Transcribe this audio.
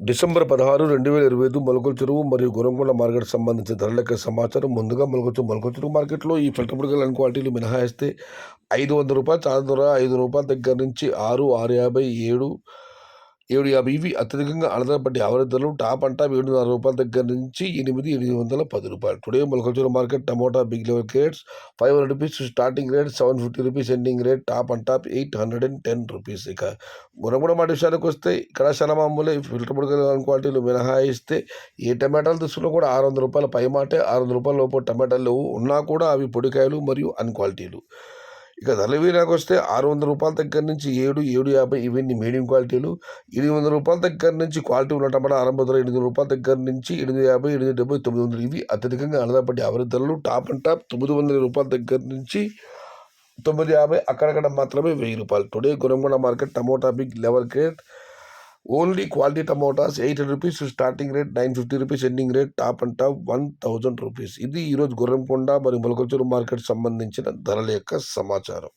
December 16, 2025 మొలకల చెరువు మరియు గోరంకొండ మార్కెట్ సంబంధించిన ధరల యొక్క సమాచారం. ముందుగా మొలకల చెరువు మార్కెట్లో ఈ ఫిల్టర్ బుడగలు అన్ని క్వాలిటీలు మినహాయిస్తే రూ. 500 చాలా ధర రూ. 5 దగ్గర నుంచి 6, 650, 7, 750 ఇవి అత్యధికంగా ఆధారపడి యావరేజ్ ధరలు. టాప్ అండ్ టాప్ రూ. 700 దగ్గర నుంచి 8, 810. Today Molakala Cheruvu market tomato big level crates ₹500 starting rate, ₹750 ending rate, top and top ₹810. ఇక గుణగుణ మాట విషయానికి వస్తే ఇక్కడ చాలా మామూలే. ఫిల్టర్ బుడగలు క్వాలిటీలు మినహాయిస్తే ఏ టమాటాలు తీసుకున్నా కూడా ₹600 పై మాటే. ₹600 లోపు టమాటాలు ఉన్నా కూడా అవి పొడికాయలు మరియు అన్ క్వాలిటీలు. ఇక ధరల విషయానికి వస్తే ₹600 దగ్గర నుంచి 7, 750 ఇవన్నీ మీడియం క్వాలిటీలు. ₹800 దగ్గర నుంచి క్వాలిటీ ఉన్న టమాటా ఆరంభ ధర ₹800 దగ్గర నుంచి 850, 870, 900 ఇవి అత్యధికంగా ఆధారపడి యావరేజ్ ధరలు. టాప్ అండ్ టాప్ ₹900 దగ్గర నుంచి 950 అక్కడక్కడ మాత్రమే ₹1000. టుడే గుణగుణ market tomato big level crate only quality tomatoes ₹800 starting rate, ₹950 ending rate, top and top ₹1000. ఇది ఈరోజు గుర్రంకొండ మరియు మొలకల చెరువు మార్కెట్ సంబంధించిన ధరల యొక్క సమాచారం.